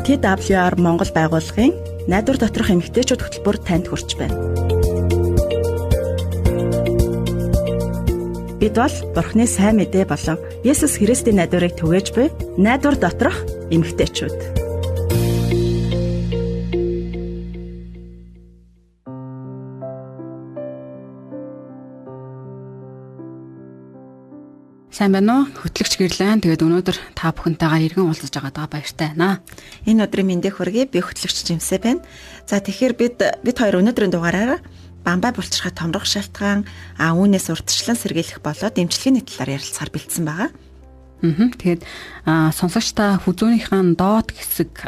TWR Монгол байгууллагын найдвар доторх эмэгтэйчүүд хөтөлбөр танд хүрч байна. Бид бол Бурхны сайн мэдээ болон Есүс Христийн найдварыг түгээж буй найдвар доторх эмэгтэйчүүд. Сайн байна уу? Хөтлөгч Гэрлэн. Тэгээд өнөөдөр та бүхэнтэйгээ иргэн уулзаж байгаа баяртай байна. Энэ өдрийн мэндийг хүргэе. Би хөтлөгч Жимсээ байна. За тэгэхээр бид хоёр өнөөдрийн дугаараар бамбай булчирхай томрох шалтгаан, үүнээс урьдчилан сэргийлэх болоод эмчилгээний талаар ярилцахаар бэлдсэн байгаа. Тэгээд сонсогч та хүзүүнийхэн доод хэсэг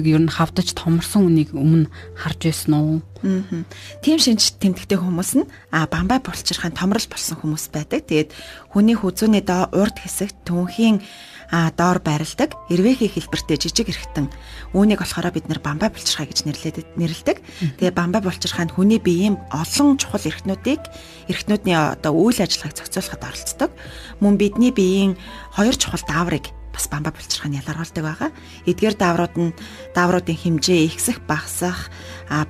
ер нь хавдаж томорсон үнийг өмнө харж байсан уу? Тийм шинж тэмдэгтэй хүмүүс нь бамбай булчирхайн томрол болсон хүмүүс байдаг. Тэгээд хүний хүзүүний урд хэсэгт түнхийн доор байрладаг эрвээхий хэлбэртэй жижиг эрхтэн. Үүнийг болохоор бид нэр бамбай булчирхай гэж нэрлэдэг. Тэгээд бамбай булчирхайнд хүний биеийн олон чухал эрхтнүүдний үйл ажиллагааг зохицуулахад оролцдог. Мөн бидний биеийн хоёр чухал дааврыг бас бамбай булчирхай ялгаруулдаг байгаа. Эдгээр даавруудын хэмжээ ихсэх, багасах,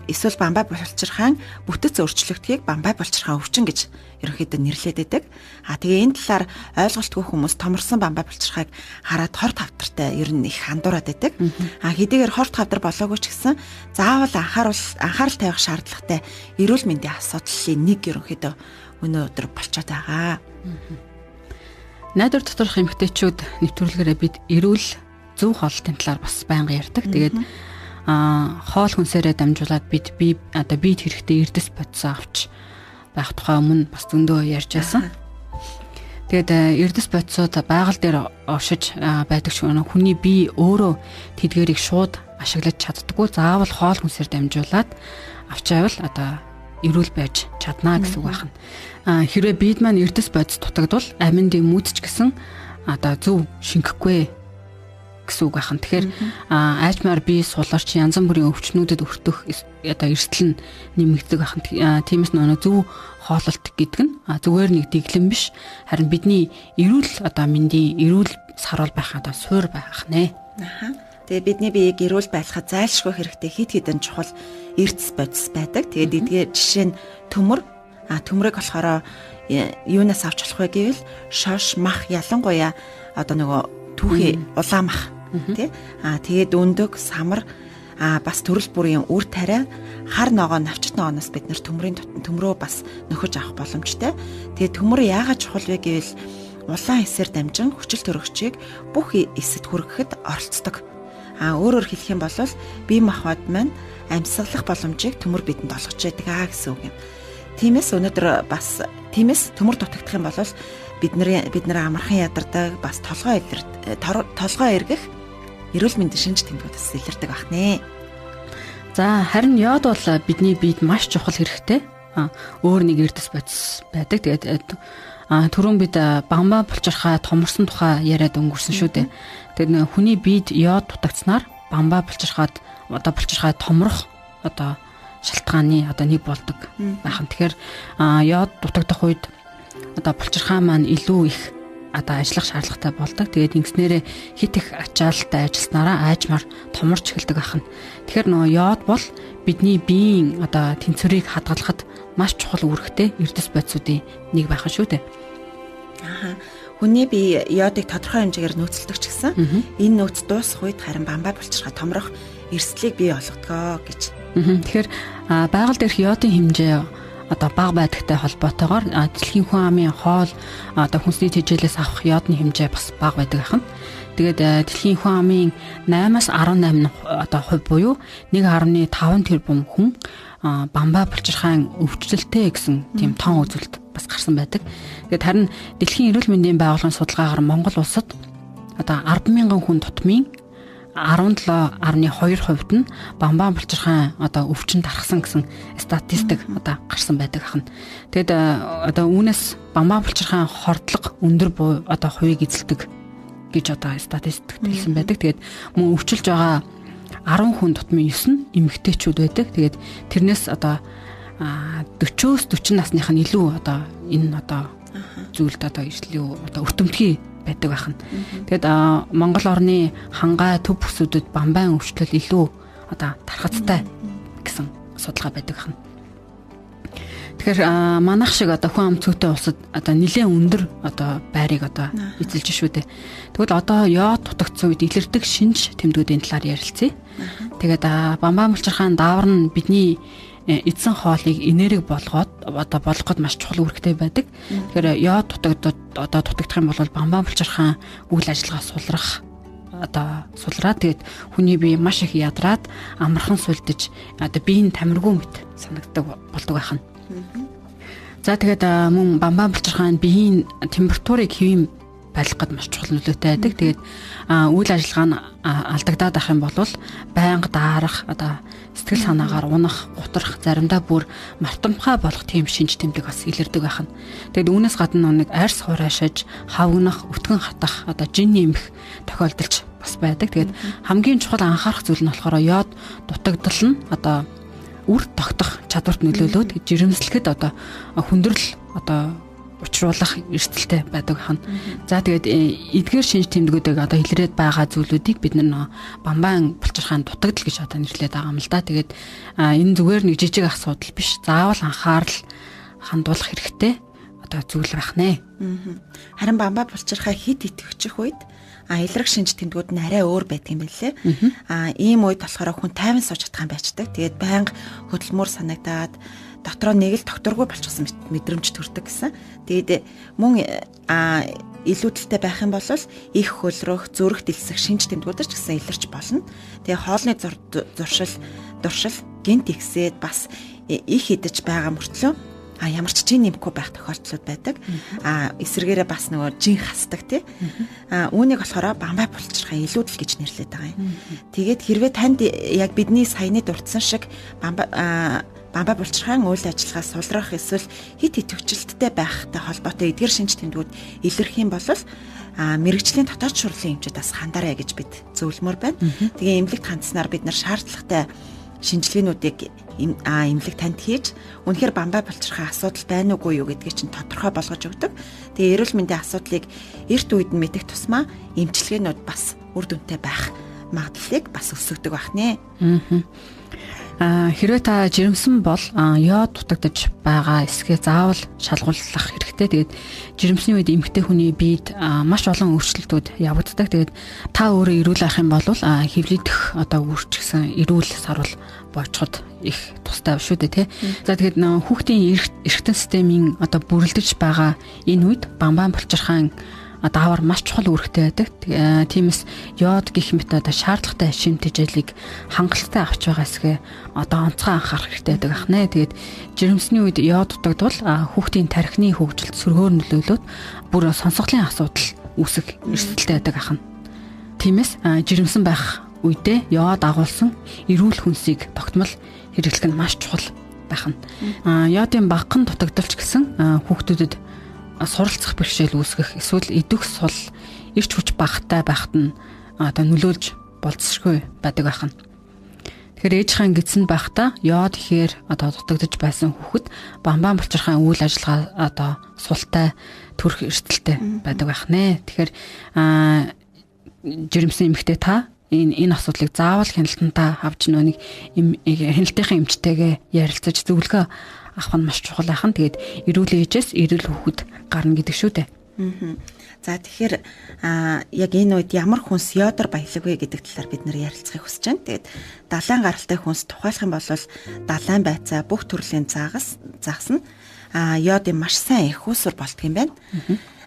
эсвэл бамбай булчирхай бүтэц өөрчлөгдөхийг бамбай булчирхай өвчин гэж ерөнхийдөө нэрлэдэг байдаг. Тэгээ энэ талаар ойлголтгүй хүмүүс томорсон бамбай булчирхайг хараад хорт хавтартай ер нь их андуураад байдаг. Хэдийгээр хорт хавтар болоогүй ч гэсэн заавал анхаарал тавих шаардлагатай эрүүл мэндийн асуудлын нэг ерөнхийдөө өнөөдөр болчиход байгаа. Найдвар доторх эмэгтэйчүүд нэвтрүүлгээрээ бид эрүүл зөв хоолтын талаар бас байнга ярьдаг. Тэгээд хоол хүнсээрээ дамжуулаад бид хэрэгтэй эрдэс бодис авч байх тухай өмнө бас зөндөө ярьж байсан. Тэгээд эрдэс бодисууд байгаль дээр оршиж байдаг ч хүний бие өөрөө тэдгэрийг шууд ашиглаж чаддаггүй. Заавал хоол хүнсээр дамжуулаад авчаавал эрүүл байж чадна гэсэн үг байна. Хэрвээ бид маань эрдэс бодис дутагдвал аминдын мүдч гэсэн зөв шингэхгүй гэсэн үг байна. Тэгэхээр аажмаар бие суларч янз бүрийн өвчнүүдэд өртөх эрсдэл нь нэмэгддэг байна. Тиймээс зөв хооллолт гэдэг нь зүгээр нэг дэглэм биш. Харин бидний эрүүл мэндийн эрүүл сарвал байх суур байх нэ. Тэгээ бидний биеийг эрүүл байлгахад зайлшгүй хэрэгтэй хэд хэдэн чухал эрдэс бодис байдаг. Тэгээд эдгээр жишээ нь төмрийг болохоор юунаас авч болох вэ гэвэл шош, мах, ялангуяа түүхий улаан мах тий. Тэгээд өндөг, самар бас төрөл бүрийн үр тариа, хар ногоо, навчит ногооноос бид нэр төмрөө бас нөхөж авах боломжтой. Тэгээд төмөр яагаад чухал вэ гэвэл улаан эсээр дамжин хүчил төрөгчийг бүх эсэд хүргэхэд оролцдог. Өөрөөр хэлэх юм бол бие махбод маань амьсгалах боломжийг төмөр бидэнд олгож байдаг гэсэн үг юм. Тиймээс өнөөдөр төмөр дутагдах юм бол бид нэр амархан ядардаг, бас толгой эргэх эрүүл мэндийн шинж тэмдгүүдээс илэрдэг байна. За харин йод бол бидний биед маш чухал хэрэгтэй. Өөр нэг эрдэс бодис байдаг. Тэгээд түрүүн бид бамбай булчирхай томорсон тухай яриад өнгөрсөн шүү дээ. Тэгээд хүний биед йод дутагдсанаар бамбай булчирхай томрох шалтгааны нэг болдог байхan. Тэгэхээр йод дутагдах үед булчирхай маань илүү их ажиллах шаардлагатай болдог. Тэгээд ингэснээрээ хит их ачаалттай ажилласнараа аажмаар томорч эхэлдэг байхan. Тэгэхээр йод бол бидний биеийн тэнцвэрийг хадгалахад маш чухал үүрэгтэй эрдэс бодисуудын нэг байхan шүү дээ. Хүний бие йодыг тодорхой хэмжээгээр нөөцлөдөг ч гэсэн энэ нөөц дуусах үед харин бамбай булчирхай томрох эрсдлийг бий болгодог гэж. Тэгэхээр байгаль дээрх йодын хэмжээ бага байдагтай холбоотойгоор дэлхийн хүн амын хоол хүнсний тэжээлээс авах йодны хэмжээ бас бага байдаг ахна. Тэгээд дэлхийн хүн амын 8-аас 18% буюу 1.5 тэрбум хүн бамбай булчирхайн өвчлөлтэй гэсэн тийм тоон үзүүлэлт бас гарсан байдаг. Тэгээд харин дэлхийн эрүүл мэндийн байгууллагын судалгаагаар Монгол улсад 10,000 хүн тутмын 17.2% нь бамбай булчирхайн өвчин тархсан гэсэн статистик гарсан байдаг ахна. Тэгэд үүнээс бамбай булчирхайн хордлого өндөр хувийг эзэлдэг гэж статистикт хэлсэн байдаг. Тэгээд мөн өвчлөж байгаа 10 хүн тутмын 9 нь эмэгтэйчүүд байдаг. Тэгээд тэрнээс 40-40 насных нь илүү энэ зүйлд илүү өртөмтгий байдаг байна. Тэгэд Монгол орны хангай төв бүсүүдэд бамбайн өвчлөл илүү одоо тархацтай гэсэн судалгаа байдаг байна. Тэгэхээр манайх шиг одоо хүн ам цөөхтэй улсад одоо нэлээд өндөр одоо байрыг одоо эзэлж шүү дээ. Тэгвэл одоо йод дутагдсан үед илэрдэг шинж тэмдгүүдийн талаар ярилцъя. Тэгээд бамбайн булчирхайн даавар нь бидний эзэн хоолыг энерги болгоод одоо болгоход маш чухал үүрэгтэй байдаг. Тэгэхээр йод дутагдах юм бол бамбайн булчирхайн үйл ажиллагаа сулраад тэгээд хүний бие маш их ядраад амархан сүлдэж одоо биеийн тамиргүй мэт санагддаг болдог байна. За тэгээд мөн бамбайн булчирхайн биеийн температурыг хэвийн байлгахад маш чухал нөлөөтэй байдаг. Тэгээд үйл ажиллагаа нь алдагдаад ах юм бол байнга даарах, одоо сэтгэл санаагаар унах, гутрах, заримдаа бүр мартамхай болох тийм шинж тэмдэг бас илэрдэг байна. Тэгээд үүнээс гадна нэг арьс хураашиж, хавгнах, өтгөн хатах, одоо жин нэмэх тохиолдолч бас байдаг. Тэгээд хамгийн чухал анхаарах зүйл нь болохоор йод дутагдал нь одоо үр тогтох чадварт нөлөөлөд жирэмслэхэд одоо хүндрэл одоо учруулах эрсдэлтэй байдаг хань. За тэгээд эдгээр шинж тэмдгүүдийг одоо илрээд байгаа зүйлүүдийг бид нар бамбайн булчирхайн дутагдал гэж одоо нэрлэдэг байгаа юм л да. Тэгээд энэ зүгээр нэг жижиг асуудал биш. Заавал анхаарал хандуулах хэрэгтэй одоо зүйл байх нэ. Харин бамбай булчирхай хит итгэвчих үед илрэг шинж тэмдгүүд нь арай өөр байдаг юм билээ. Ийм үед болохоор хүн тайван сууж чадах юм байцдаг. Тэгээд байнга хөдөлмөр санагдаад дотроо нэг л докторгүй болчихсон мэдрэмж төрдөг гэсэн. Тэгээд мөн илүүдэлтэй байх юм бол их хөлрөх, зүрх дэлсэх шинж тэмдгүүдэр ч гэсэн илэрч болно. Тэгээд хоолны дуршил, гэнт ихсээд бас их идэж байгаа мөртлөө ямар ч жин нэмэхгүй байх тохиолдлууд байдаг. Эсвэргээрээ бас нөгөө жин хасдаг тий. Үүнийг болохоор бамбай булчирхай илүүдэл гэж нэрлэдэг байгаа юм. Тэгээд хэрвээ танд яг бидний саяны дурдсан шиг бамбай булчирхайн үйл ажиллагаа сулрах эсвэл хит итгэвчлэлттэй байхтай холбоотой эдгээр шинж тэмдгүүд илэрх юм бол мэрэгжлийн дотоод шурлын эмчид бас хандараа гэж бид зөвлөмөр байна. Тэгээ эмнэлэгт хандсанаар бид нар шаардлагатай шинжилгээнүүдийг эмнэлэг танд хийж үнэхээр бамбай булчирхай асуудал байна уугүй юу гэдгийг чинь тодорхой болгож өгдөг. Тэгээ эрүүл мэндийн асуудлыг эрт үед нь мэдэх тусмаа эмчилгээнүүд бас үр дүнтэй байх магадлалыг бас өсгдөг байх нэ. Хэрвээ та жирэмсэн бол йод дутагдж байгаа эсгээ заавал шалгуулах хэрэгтэй. Тэгээд жирэмсний үед эмэгтэй хүний биед маш олон өөрчлөлтүүд явагддаг. Тэгээд та өөрөө эрүүл авах юм бол хэвлийдэх одоо үрчгсэн эрүүл сарвал боочход их тустай шүү дээ тий. За тэгээд хүүхдийн эргэтэн системийн одоо бүрэлдэж байгаа энэ үед бамбайн булчирхайн даавар маш чухал үүрэгтэй байдаг. Тиймээс йод гэх мэт одоо шаардлагатай шимтгийлийг хангалттай авч байгаа эсгээ одоо онцгой анхаарах хэрэгтэй байдаг ахнаа. Тэгээд жирэмсний үед йод дутагдвал хүүхдийн тархины хөгжилд сөргөөр нөлөөлөд бүр сонсголын асуудал үүсэх эрсдэлтэй байдаг ахна. Тиймээс жирэмсэн байх үедээ йод агуулсан эрүүл хүнсийг тогтмол хэрэглэх нь маш чухал байна. Йодын багахан дутагдалч гэсэн хүүхдүүдэд суралцах бэрхшээл үүсгэх эсвэл идэх сул эрч хүч багатай байхад нь одоо нөлөөлж болцсошгүй байдаг байна. Тэгэхээр ээжийн гидсэнд байхдаа йод ихээр одоо дутагдж байсан хүүхэд бамбайн булчирхайн үйл ажиллагаа одоо султай төрөх эрсдэлтэй байдаг байна. Тэгэхээр жирэмсэн эмэгтэй та энэ асуудлыг заавал хяналтантаа авч нэг хяналтынхаа эмчтэйгээ ярилцаж зөвлөгөө авах нь маш чухал ахын. Тэгээд эрүүл ээжээс эрүүл хүүхэд гарна гэдэг шүү дээ. За тэгэхээр яг энэ үед ямар хүнс йодор баялаг вэ гэдэг талаар бид нэр ярилцахыг хүсэж байна. Тэгээд далайн гаралтай хүнс тухайлах юм бол далайн байцаа бүх төрлийн загас нь йодын маш сайн их усур болдго юм байна.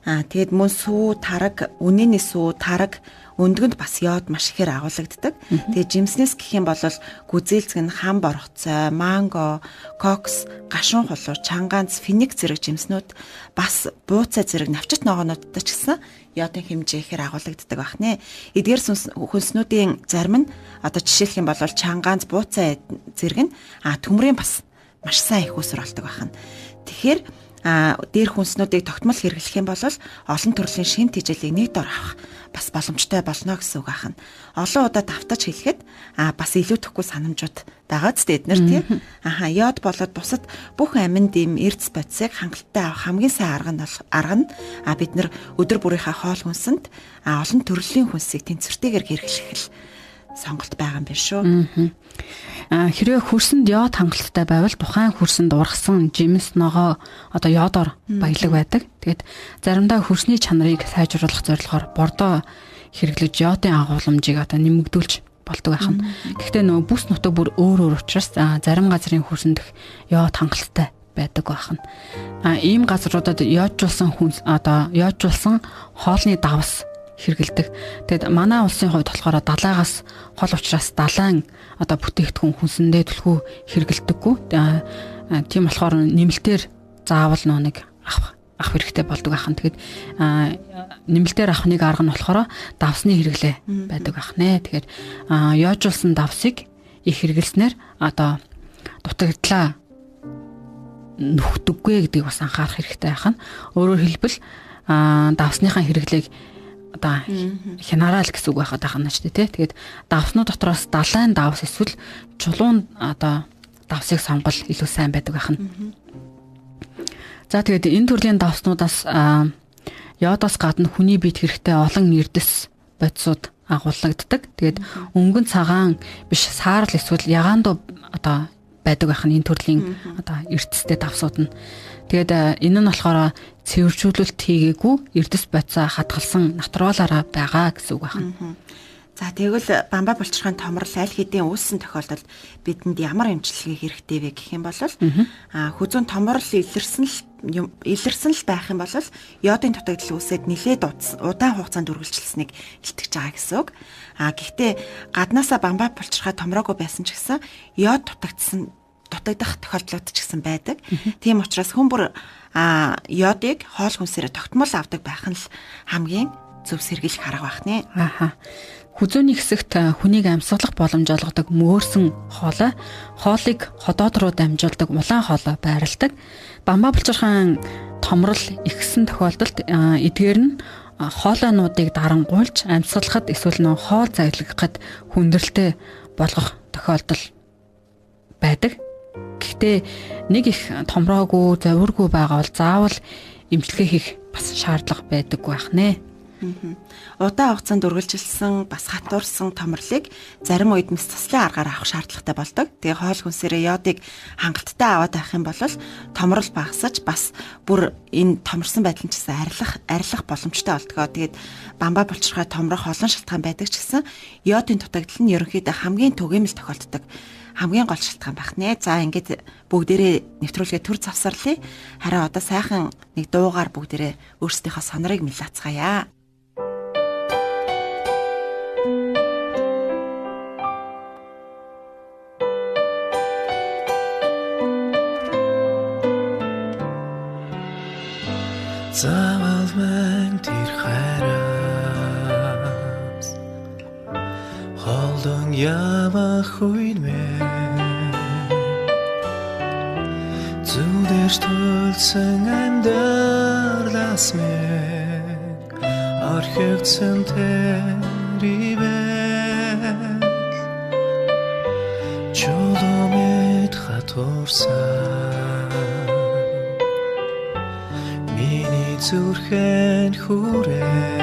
Тэгээд мөн сүү, тараг, үнэний сүү, тараг өндгөнд бас йод маш ихээр агуулгаддаг. Тэгээд жимснээс гэх юм бол гүзээлцэг нь хам борхоцой, манго, кокс, гашуун хулуу, чангаанц, финик зэрэг жимснүүд бас бууцай зэрэг навчит ногоонуудтай ч гэсэн йодын хэмжээ ихээр агуулгаддаг байх нэ. Эдгээр хүнснүүдийн зарим нь одоо жишээлх юм бол чангаанц, бууцай зэрэг нь төмрийн бас маш сайн их усур болдог байна. Тэгэхээр дээр хүнснүүдийг тогтмол хэрэглэх юм бол олон төрлийн шин тэжээлийг нэг дор авах бас боломжтой болно гэсэн үг аах нь. Олон удаа давтаж хэлэхэд бас илүүдэхгүй санамжууд байгаа ч эднэр тий. Йод болоод бусад бүх аминд эм эрдэс бодисыг хангалттай авах хамгийн сайн арга нь бид нар өдөр бүрийнхээ хоол хүнсэнд олон төрлийн хүнсийг тэнцвэртэйгээр хэрэглэх сонголт байгаа юм байна шүү. Хэрвээ хөрсөнд йод хангалттай байвал тухайн хөрсөнд ургасан жимс ногоо одоо йодоор баялаг байдаг. Тэгээд заримдаа хөрсний чанарыг сайжруулах зорилгоор бордоо хэрэглэж йодын агуулмжийг одоо нэмэгдүүлж болдог байх нь. Гэхдээ нөгөө бүс нутаг бүр өөр учраас зарим газрын хөрсөнд йод хангалттай байдаг байх нь. Ийм газруудад йоджуулсан йоджуулсан хоолны давс хэрэгэлдэг. Тэгэд манай улсын хувьд болохоор далаагаас хол учраас далайн одоо бүтээгдэхүүн хүнсэндээ түлхүү хэрэгэлдэггүй. Тийм болохоор нэмэлтээр заавал нэг авах хэрэгтэй болдог байх нь. Тэгэд нэмэлтээр авах нэг арга нь болохоор давсны хэрэглээ байдаг байх нэ. Тэгэхээр йожуулсан давсыг их хэрэглэснээр одоо дутагдлаа нөхдөггүй гэдгийг бас анхаарах хэрэгтэй байх нь. Өөрөөр хэлбэл давсныхаа хэрэглээг одоо хянараал гэсэн үг байхад байна шүү дээ тий. Тэгээд давснууд дотроос далайн давс эсвэл чулуун одоо давсыг сонгол илүү сайн байдаг байх нь. За тэгээд энэ төрлийн давснуудаас йодоос гадна хүний биед хэрэгтэй олон эрдэс бодисууд агуулгаддаг. Тэгээд өнгөн цагаан биш саарл эсвэл ягаандуу одоо байдаг байх нь энэ төрлийн одоо эрдэстэй давсууд нь. Тэгээд энэ нь болохоор цэвэржүүлэлт хийгээгүй эрдэс бодисоо хадгалсан натуралаараа байгаа гэсэн үг байна. За тэгвэл бамбаа булчирхайн томрол аль хэдийн үүссэн тохиолдолд бидэнд ямар эмчилгээ хэрэгтэй вэ гэх юм бол хүзүүн томрол илэрсэн л байх юм бол йодын дутагдал үүсээд нэлээд удаан хугацаанд үргэлжилсэнийг илтгэж байгаа гэсэн үг. Гэхдээ гаднаасаа бамбаа булчирхай томроогүй байсан ч гэсэн йод дутагдах тохиолдлууд ч гэсэн байдаг. Тийм учраас хүн бүр йодыг хоол хүнсээр тогтмол авдаг байх нь л хамгийн зөв сэргийлэх арга байх нэ. Хүзүүний хэсэгт хүнийг амьсгалах боломж олгодог мөөрсөн хоолыг ходоод руу дамжуулдаг улаан хоолой байрладаг. Бамбаа булчирхайн томрол ихсэн тохиолдолд эдгээр нь хоолойнуудыг дарангуйлж амьсгалахад эсвэл хоол зайлгахад хүндрэлтэй болгох тохиолдол байдаг. Гэхдээ нэг их томроогүй, завиргүй байгаа бол заавал эмчилгээ хийх бас шаардлага байдаг байх нэ. Удаан хугацаанд үргэлжилсэн бас хатуурсан томрлыг зарим үед мэс цэцлийн аргаар авах шаардлагатай болдог. Тэгээ хоол хүнсээрээ йодыг хангалттай аваад авах юм бол томрол багасаж бас бүр энэ томрсон байдал нь ч гэсэн арилах боломжтой болдгоо. Тэгээд бамбаа булчирхай томрох олон шалтгаан байдаг ч гэсэн йодын дутагдал нь ерөнхийдөө хамгийн түгээмэл тохиолддог. Хамгийн гол шалтгаан байх нэ. За ингээд бүгдээрээ нэвтрүүлгээ төр завсарлаа. Харин одоо сайхан нэг дуугаар бүгдээрээ өөрсдийнхөө сонорыг мэлаацгаая. Заавал мэн тэр хайраас холдон явах үед мэн зүдэрч төлсөн амьдралаас мэн орхигдсан тэрибэн чулуумэд хатуурсан зүрхэн хүрээ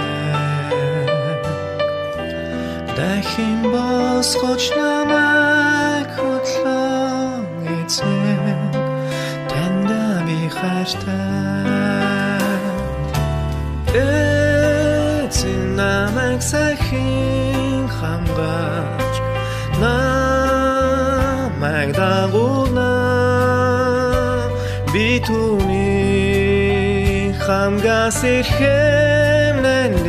дахин босгож намайг хөтлөн эзэн танда би хайртай эзэн намайг сайхан хамгаалж намайг дагуулна би түүний хамгаас ирхэмнэлэн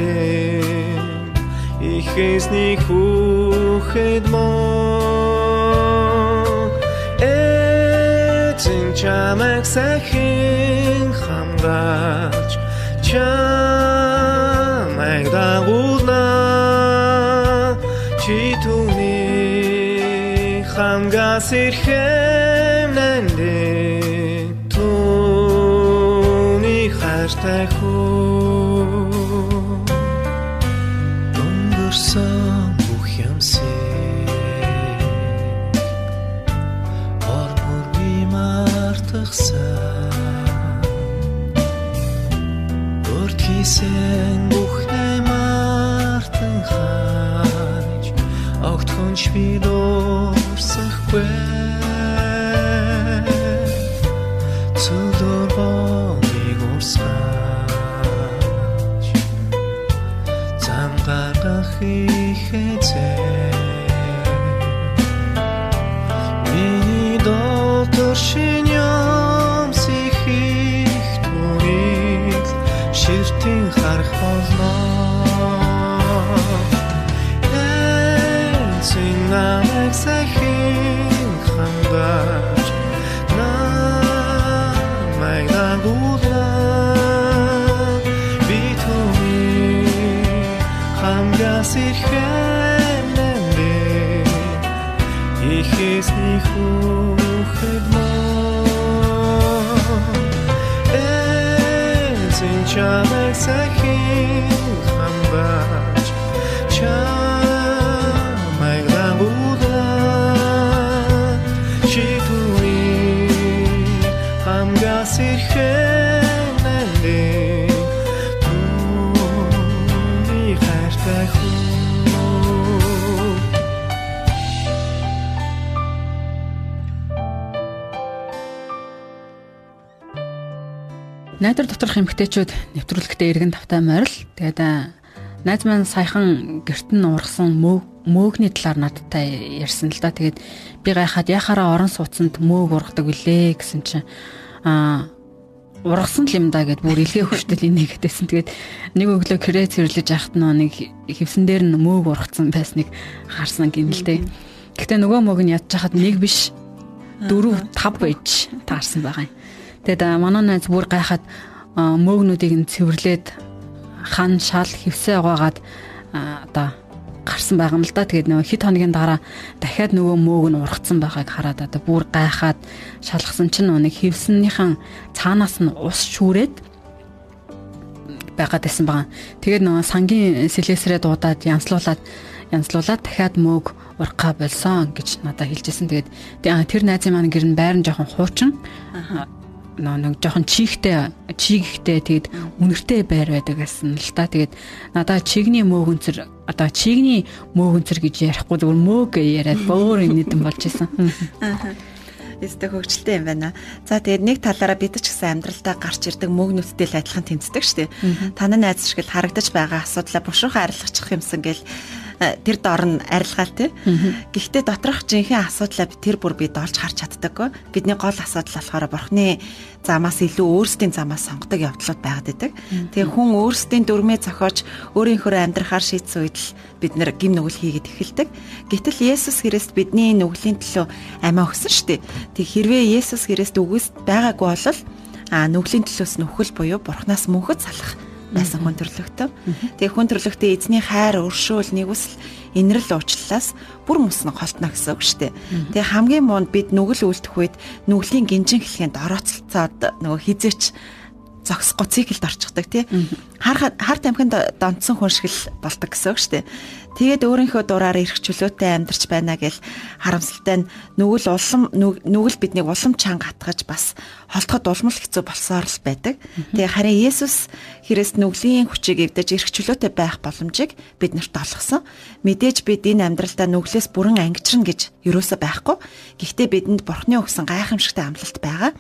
ихэсний хүүхэд мөн эзэн чамайг сайхан хамгаалж чамайг дагуулна чи түүний хамгаас ирхэмнэлэн хайртай хүн өнгөрсөн бүх юмсыг Ханч би дурсахгүй Цүлөргооныг урсгаж Зам гаргах ихэзээ Миний доктор шиньям сихих түүнийг ширтэн харах болно Намайг сайхан хандаж намайг дагуулна би түүний хамгаас ихэндээ ихэсний хүүхэд мөн эзэн чамайг сайхан хандаж Сирхэнэлээ түүний хайртай хүү Найдар доторх эмэгтэйчүүд нэвтрүүлэгтээ эргэн тавтай морил. Тэгээд найз маань саяхан гэрт нь ургасан мөөгний талаар надтай ярьсан л да. Тэгээд би гайхаад яхаараа орон сууцанд мөөг ургадаг үлээ гэсэн чинь ургасан л юм да гэд бүр илгээ хөштөл инээ гэдээсэн. Тэгээд нэг өглөө крэ цэрлэж яхад нэг хевсэн дээр нь мөөг ургацсан байсныг харсан гинэлтэй. Гэхдээ нөгөө мөөг нь ядж хахад нэг биш 4 5 байж таарсан байгаа юм. Тэгээд манай найз бүр гайхаад мөөгнүүдийг нь цэвэрлээд хан шал хевсээ угаагаад одоо гарсан байгаа юм л да. Тэгээд нөгөө хэд хоногийн дараа дахиад нөгөө мөөг нь ургацсан байгааг хараад одоо бүр гайхаад шалгасан чинь нэг хевснийхэн цаанаас нь ус шүүрээд байгаад байсан байгаа. Тэгээд нөгөө сангийн сэлэсрээ дуудаад янзлуулаад дахиад мөөг ургахаа болсон гэж надад хэлжсэн. Тэгээд тэр найзын маань гэр нь байран жоохон хуучин. Нэг жоохон чигтэй тэгээд үнэртэй байр байдаг гэсэн л та. Тэгээд надаа чигний мөөгөнцөр одоо чигний мөөгөнцөр гэж ярихгүй зөвхөн мөөг яриад өөр нэдэн болж исэн. Эсвэл хөгжилтэй юм байна. За тэгээд нэг талаараа бид ч гэсэн амьдралдаа гарч ирдэг мөөгнүүдтэй л адилхан тэмцдэг шүү дээ. Танай найз шиг л харагдаж байгаа асуудлаа бушуухан арилгачих юмсан гэл тэр доор нь арилгаал тий. Гэхдээ доторх жинхэнэ асуудлаа тэр бүр бид олж харж чаддаггүй. Бидний гол асуудал болохоор бурхны замаас илүү өөрсдийн замаас сонгодог явдлууд байгаад байдаг. Тэгээ хүн өөрсдийн дүрмээ зохиож өөрийнхөө амьдрахаар шийдсэн үед л бид нэр гим нүгэл хийгээд эхэлдэг. Гэтэл Есүс Христ бидний нүглийн төлөө амиа өгсөн шүү дээ. Тэг хэрвээ Есүс Христ үгүйс байгаагүй бол нүглийн төлөөс нүхэл буюу бурхнаас мөнхөд салах байсан хүн төрлөختөө. Тэгээ хүн төрлөختөө эзний хайр, өршөөл, нэгүсэл, инэрл уучлалаас бүр мөснө холтно гэсэн үг шүү дээ. Тэгээ хамгийн муунд бид нүгэл үлдэх үед нүглийн гинжин хэлхэнд орооцолцоод нөгөө хизээч зогсохгүй циклд орчихдаг тий. Хар тамхинд донцсон хүн шиг л болдог гэсэн үг шүү дээ. Тэгээд өөрийнхөө дураар эрх чөлөөтэй амьдарч байна гэл харамсалтай нь нүгэл биднийг улам чанга хатгаж бас холдоход улмал хэцүү болсоор л байдаг. Тэгээ харин Есүс Христ нүглийн хүчийг эвдэж эрх чөлөөтэй байх боломжийг биднэрт олгосон. Мэдээж бид энэ амьдралдаа нүглээс бүрэн ангичрна гэж юусоо байхгүй. Гэхдээ бидэнд Бурхны өгсөн гайхамшигтай амлалт байгаа.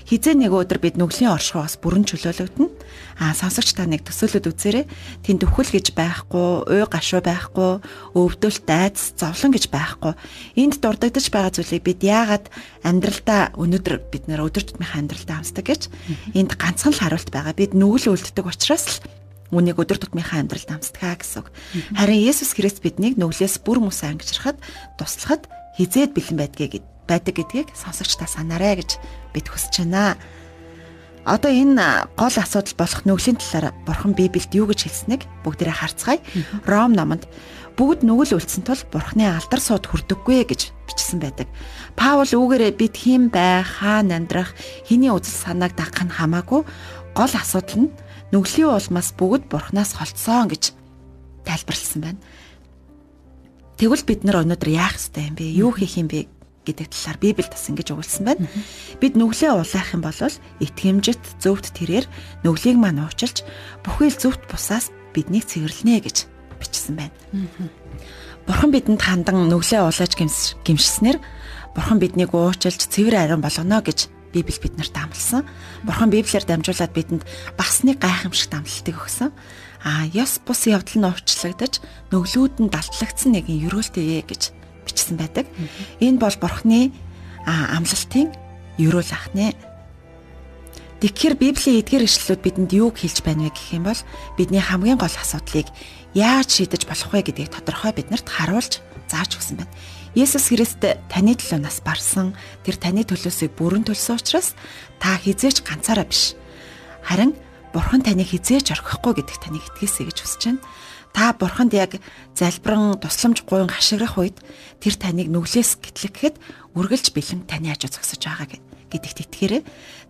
Хизээ нэг өдөр бид нүглийн оршихоос бүрэн чөлөөлөгдөнө. Сонсогч та нэг төсөөлөд үзээрэй. Тэнд өвхөл гэж байхгүй, уй гашуу байхгүй, өвдөлт, дайц, зовлон гэж байхгүй. Энд дурддагдж байгаа зүйлийг бид яагаад амьдралдаа өнөөдөр бид нэр өдөр тутмынхаа амьдралдаа амсдаг гэж энд ганцхан л хариулт байгаа. Бид нүгэл үлддэг учраас л үнийг өдөр тутмынхаа амьдралд амсдаг гэсэн үг. Харин Есүс Христ биднийг нүглээс бүр мөс ангижрахад, туслахад хизээд бэлэн байдаг гэдгийг сонсогч та санаарай гэж бид хүсэж байна. Одоо энэ гол асуудал болох нүглийн талаар Бурхан Библиэд юу гэж хэлснийг бүгдээрээ харцгаая. Ром номонд бүгд нүгэл үлдсэн тул Бурханы алдар сууд хүрдэггүй гэж бичсэн байдаг. Паул үүгээрээ бид хэн байх, хаана амьдрах, хэний үзэл санааг дагах нь хамаагүй гол асуудал нь нүглийн улмаас бүгд Бурханаас холдсон гэж тайлбарласан байна. Тэгвэл бид нар өнөөдөр яах ёстой юм бэ? Юу хийх юм бэ гэдэг талаар Библиэд бас ингэж өгүүлсэн байна. Бид нүглээ улаах юм бол итгэмжит зөвхт тэрээр нүглийг маань уучилж бүхэл зөвхт бусаас биднийг цэвэрлэнэ гэж бичсэн байна. Бурхан бидэнд хандан нүглээ улааж гимшснээр Бурхан биднийг уучлж цэвэр ариун болгоно гэж Библи биднэрт амласан. Бурхан Библиэр дамжуулаад бидэнд бас нэг гайхамшигт амлалтыг өгсөн. Ёс бус явдал нь уучлагдаж нүглүүд нь далтлагдсан нэгэн ерөөлтэй гэж бичсэн байдаг. Энэ бол Бурханы амлалтын ерөөл ахнэ. Тэгэхээр Библийн эдгээр ишлэлүүд бидэнд юу хэлж байна вэ гэх юм бол бидний хамгийн гол асуудлыг яаж шийдэж болох вэ гэдгийг тодорхой биднэрт харуулж зааж өгсөн байна. Есүс Христ таны төлөө нас барсан. Тэр таны төлөөсөө бүрэн төлсөн учраас та хизээч ганцаараа биш. Харин Бурхан таныг хизээж орхихгүй гэдэгт таныг итгэсэй гэж хүсэж байна. Та Бурханд яг залбиран тусламж гуйн хашгирах үед тэр таныг нүглээс гэтлэхэд үргэлж бэлэн таны хажуу зогсож байгаа гэдэгт итгээрэй.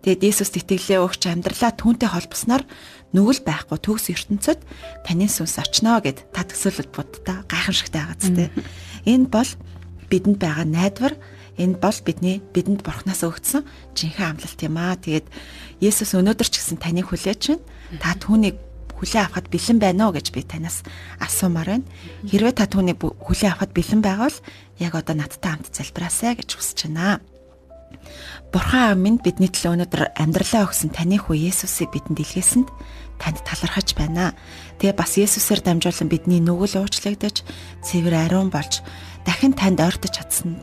Тэгээд Есүст итгэлээ өгч амьдралаа түүнтэй холбосноор нүгэл байхгүй төгс ертөнцид таны сүнс очноо гэд та төсөөлөл буддаа гайхамшигтай байгаа зү. Энэ бол бидэнд байгаа найдвар, энэ бол бидэнд Бурханаас өгсөн жинхэнэ амлалт юм аа. Тэгээд Есүс өнөөдөр ч гэсэн таныг хүлээж байна. Та түүнийг хүлээн авахд бэлэн байна уу гэж би танаас асуумаар байна. Хэрвээ та түүнийг хүлээн авахд бэлэн байвал яг одоо надтай хамт залбираасай гэж хүсэж байна. Бурхан минь бидний төлөө өнөөдөр амьдралаа өгсөн таны хүү Есүсийг бидэнд илгээсэнд танд талархаж байна. Тэгээ бас Есүсээр дамжуулан бидний нүгэл уучлагдаж, цэвэр ариун болж дахин танд ойртож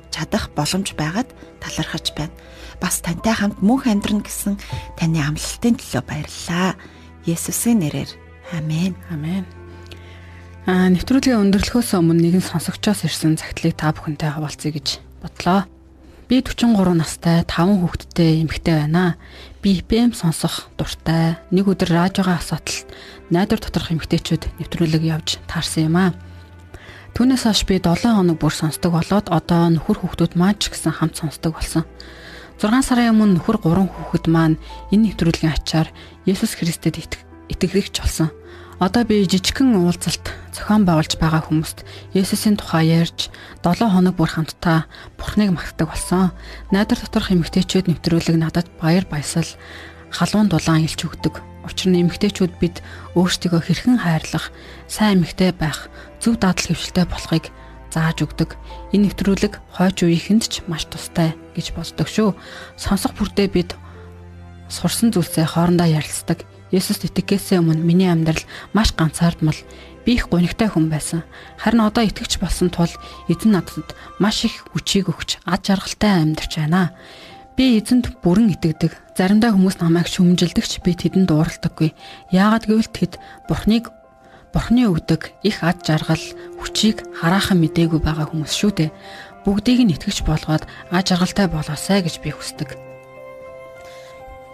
чадах боломж байгаад талархаж байна. Бас тантай хамт мөнх амьдрна гэсэн таны амлалтын төлөө баярлалаа. Есүсийн нэрээр амен. Амен. Нэвтрүүлгийн өндөрлөхөөс өмнө нэгэн сонсогчоос ирсэн загтлыг та бүхэнтэй хуваалцъя гэж бодлоо. Би 43 настай 5 хүүхэдтэй эмэгтэй байна. Би FM сонсох дуртай. Нэг өдөр радиогоо асуудалт найдвар доторх эмэгтэйчүүд нэвтрүүлэг явж таарсан юм аа. Түүнээс хойш би 7 хоног бүр сонсдог болоод одоо нөхөр хүүхдүүд маань ч гэсэн хамт сонсдог болсон. 6 сарын өмнө нөхөр 3 хүүхэд маань энэ нэвтрүүлгийн ачаар Есүс Христэд итгэгч болсон. Одоо би жижигхэн уулзалт зохион байгуулж байгаа хүмүүст Есүсийн тухай ярьж 7 хоног бүр хамтдаа Бурхныг магтдаг болсон. Найдар доторх эмэгтэйчүүд нэвтрүүлэг надад баяр баясгал халуун дулаан илч өгдөг. Учир нь эмэгтэйчүүд бид өөрсдийгөө хэрхэн хайрлах, сайн эмэгтэй байх, зөв дадал хэвшилтэй болохыг зааж өгдөг. Энэ нэвтрүүлэг хойч үеийнхэнд ч маш тустай гэж боддог шүү. Сонсох бүрдээ бид сурсан зүйлсээ хоорондоо ярилцдаг. Есүст итгэхээс өмнө миний амьдрал маш ганцаардмал, би их гунигтай хүн байсан. Харин одоо итгэгч болсон тул эзэн надад маш их хүчийг өгч ад жаргалтай амьдарч байна. Би эзэнд бүрэн итгэдэг. Заримдаа хүмүүс намайг шүмжилдэгч би тэдэнд дууралдаггүй. Яагаад гэвэл тэд Бурхны өгдөг их ад жаргал, хүчийг хараахан мэдээгүй байгаа хүмүүс шүү дээ. Бүгдийг нь итгэгч болгоод ад жаргалтай болоосай гэж би хүсдэг.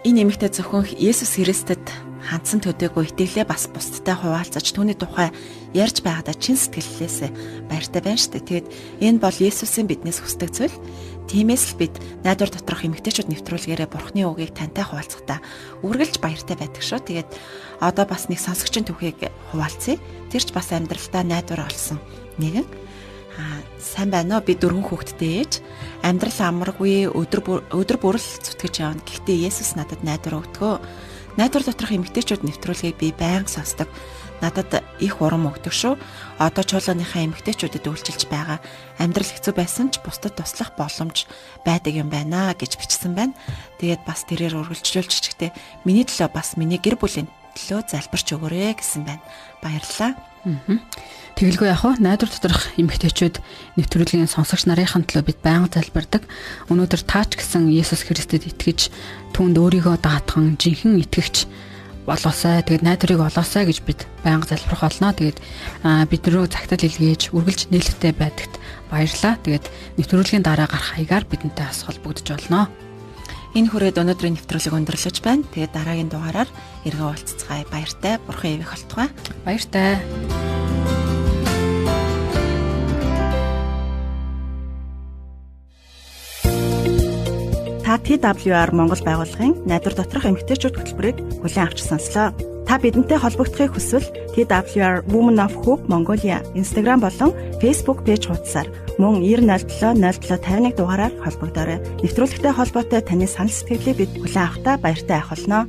Энэ эмэгтэй зөвхөн Есүс Христэд хандсан төдийгүй итгэлээ бас бусдтай хуваалцаж түүний тухай ярьж байгаадаа чин сэтгэлээсээ баяртай байна шүү дээ. Тэгээд энэ бол Есүсийн биднээс хүсдэг зүйл. Тиймээс л бид найдвар доторх эмэгтэйчүүд нэвтрүүлгээрээ Бурхны үгийг тантай хуваалцахдаа үргэлж баяртай байдаг шүү. Тэгээд одоо бас нэг сонсогчийн түүхийг хуваалцъя. Тэр ч бас амьдралдаа найдвар олсон нэгэн. Сайн байна уу? Би 4 хүүхэдтэй ээж. Амьдрал амаргүй, өдөр бүр л зүтгэж явна. Гэхдээ Есүс надад найдвар өгдөгөө. Найдвар доторх эмэгтэйчүүд нэвтрүүлгийг би байнга сонсдог. Надад их урам өгдөг шүү. Одоо чуулганыхаа эмэгтэйчүүдэд үйлчилж байгаа. Амьдрал хэцүү байсан ч бусдад туслах боломж байдаг юм байна гэж бичсэн байна. Тэгээд бас тэрээр үргэлжлүүлж чигтээ миний төлөө бас миний гэр бүлийн төлөө залбирч өгөөрэй гэсэн байна. Баярлалаа. Тэгэлгүй яах вэ? Найдвар доторх эмэгтэйчүүд нэвтрүүлгийн сонсогч нарынхаа төлөө бид байнга залбирдаг. Өнөөдөр таач гэсэн Есүс Христэд итгэж түүнд өөрийгөө даатхан жинхэнэ итгэгч болоосай. Тэгээд найдварыг олоосай гэж бид байнга залбирх болно. Тэгээд бид рүү цагтал илгээж үргэлж нээлттэй байдагт баярлалаа. Тэгээд нэвтрүүлгийн дараа гарах хаягаар бидэнтэй бас холбогдож болно. Энэ хүрээд өнөөдрийн нэвтрүүлэг өндөрлөж байна. Тэгээд дараагийн дугаараар эргэн уулзцгаая. Баяртай. Бурхан ивэх холтгой. Баяртай. Та TWR Монгол байгууллагын найдвар доторх эмэгтэйчүүд хөтөлбөрийг хүлээн авч сонслоо. Та бидэнтэй холбогдохыг хүсвэл TWR Women of Hope Mongolia Instagram болон Facebook пэйж хуудасаар мөн 90700751 дугаараар холбогдоорой. Нэвтрүүлэгтэй холбоотой таны санал сэтгэлийг бид хүлээн авахдаа баяртай байх болно.